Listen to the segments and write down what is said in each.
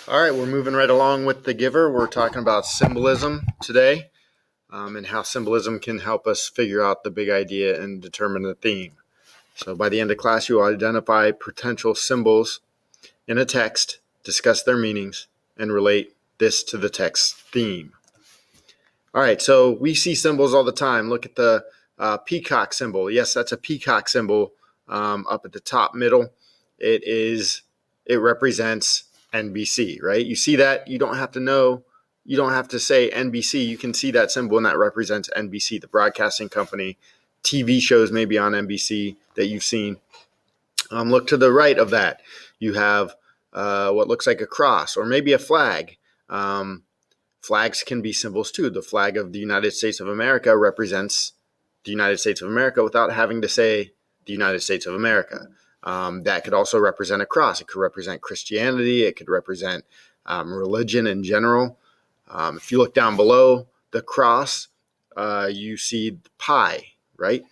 All right, we're moving right along with The Giver. We're talking about symbolism today, and how symbolism can help us figure out the big idea and determine the theme. So by the end of class, you will identify potential symbols in a text, discuss their meanings, and relate this to the text theme. All right, so we see symbols all the time. Look at the peacock symbol. Yes, that's a peacock symbol up at the top middle. It represents NBC, right? You see that, you don't have to say NBC. You can see that symbol, and that represents NBC, the broadcasting company. TV shows maybe on NBC that you've seen. Look to the right of that. You have what looks like a cross or maybe a flag. Flags can be symbols too. The flag of the United States of America represents the United States of America without having to say the United States of America. That could also represent a cross. It could represent Christianity. It could represent religion in general. If you look down below the cross, you see pi, right?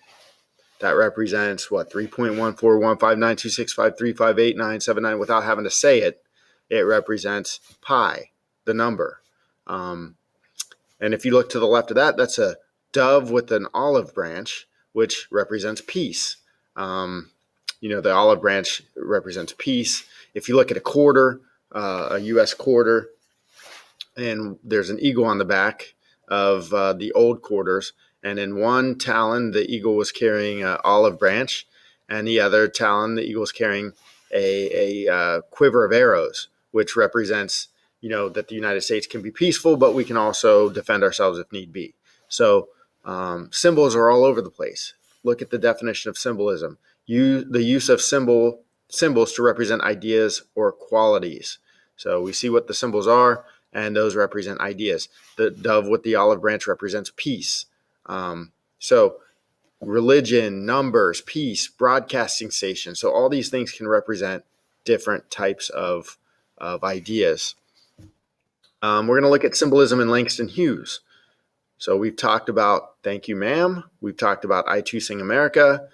That represents what? 3.141592653588979. Without having to say it, it represents pi, the number. And if you look to the left of that, that's a dove with an olive branch, which represents peace. The olive branch represents peace. If you look at a quarter, a U.S. quarter, and there's an eagle on the back of the old quarters, and in one talon, the eagle was carrying an olive branch, and the other talon, the eagle was carrying a quiver of arrows, which represents, that the United States can be peaceful, but we can also defend ourselves if need be. So symbols are all over the place. Look at the definition of symbolism. The use of symbols to represent ideas or qualities. So we see what the symbols are, and those represent ideas. The dove with the olive branch represents peace. So religion, numbers, peace, broadcasting station. So all these things can represent different types of ideas. We're going to look at symbolism in Langston Hughes. So we've talked about Thank You, Ma'am. We've talked about I Too Sing America.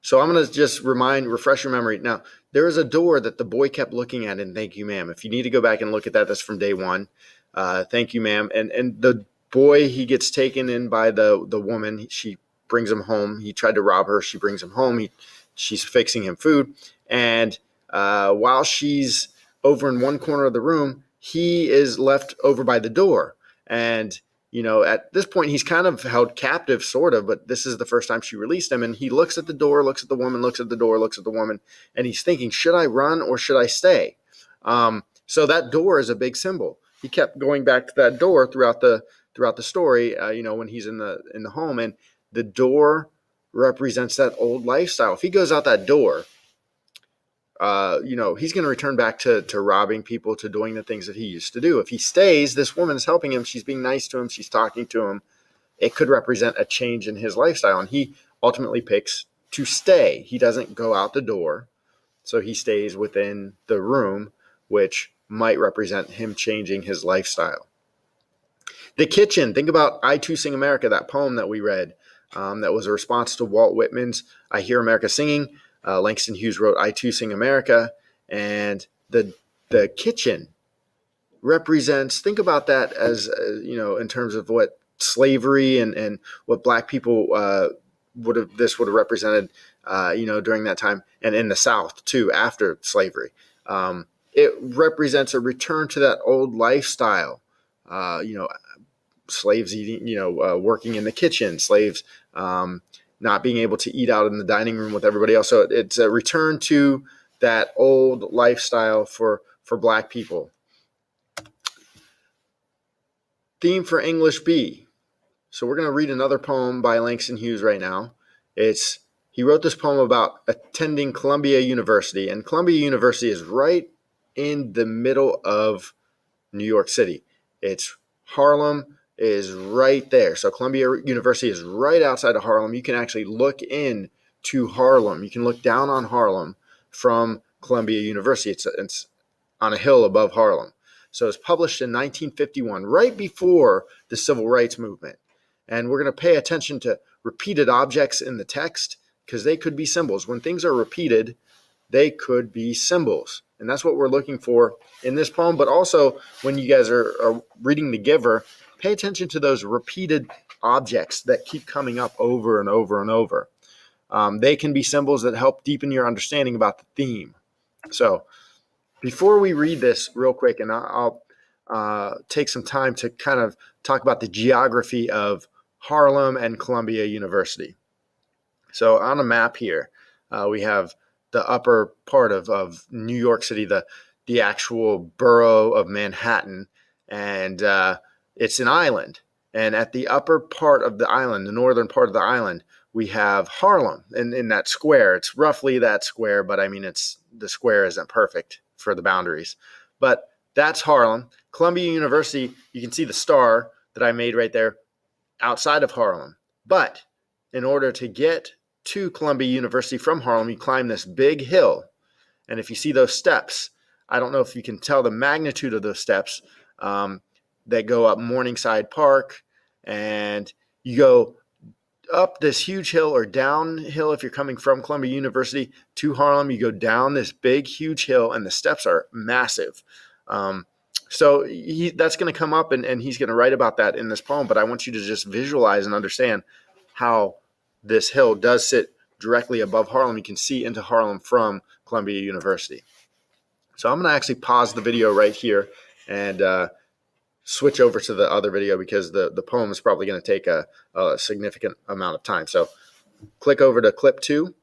So I'm going to just refresh your memory. Now, there is a door that the boy kept looking at in Thank You, Ma'am. If you need to go back and look at that, that's from day one. Thank You, Ma'am. And the boy, he gets taken in by the woman. She brings him home. He tried to rob her. She brings him home. She's fixing him food. And while she's over in one corner of the room, he is left over by the door. And at this point, he's kind of held captive, sort of, but this is the first time she released him. And he looks at the door, looks at the woman, looks at the door, looks at the woman, and he's thinking, should I run or should I stay? So that door is a big symbol. He kept going back to that door throughout the story, when he's in the home, and the door represents that old lifestyle. If he goes out that door, he's going to return back to robbing people, to doing the things that he used to do. If he stays, this woman is helping him. She's being nice to him. She's talking to him. It could represent a change in his lifestyle. And he ultimately picks to stay. He doesn't go out the door. So he stays within the room, which might represent him changing his lifestyle. The kitchen. Think about I Too Sing America, that poem that we read. That was a response to Walt Whitman's I Hear America Singing. Langston Hughes wrote I Too Sing America, and the kitchen represents, think about that as, in terms of what slavery and what black people would have represented, during that time, and in the South too, after slavery. It represents a return to that old lifestyle, slaves eating, working in the kitchen, slaves, not being able to eat out in the dining room with everybody else. So it's a return to that old lifestyle for black people. Theme for English B. So we're going to read another poem by Langston Hughes right now. He wrote this poem about attending Columbia University, and Columbia University is right in the middle of New York City. Harlem is right there. So Columbia University is right outside of Harlem. You can actually look in to Harlem. You can look down on Harlem from Columbia University. It's on a hill above Harlem. So it's published in 1951, right before the Civil Rights Movement. And we're going to pay attention to repeated objects in the text, because they could be symbols. When things are repeated, they could be symbols. And that's what we're looking for in this poem. But also, when you guys are reading The Giver, pay attention to those repeated objects that keep coming up over and over and over. They can be symbols that help deepen your understanding about the theme. So before we read this real quick, and I'll take some time to kind of talk about the geography of Harlem and Columbia University. So on a map here, we have the upper part of New York City, the actual borough of Manhattan, and it's an island. And at the upper part of the island, the northern part of the island, we have Harlem in that square. It's roughly that square, but I mean, the square isn't perfect for the boundaries. But that's Harlem. Columbia University, you can see the star that I made right there outside of Harlem. But in order to get to Columbia University from Harlem, you climb this big hill. And if you see those steps, I don't know if you can tell the magnitude of those steps that go up Morningside Park, and you go up this huge hill or downhill. If you're coming from Columbia University to Harlem, you go down this big, huge hill, and the steps are massive. So that's going to come up, and he's going to write about that in this poem. But I want you to just visualize and understand how this hill does sit directly above Harlem. You can see into Harlem from Columbia University. So I'm going to actually pause the video right here and switch over to the other video, because the poem is probably going to take a significant amount of time. So click over to clip 2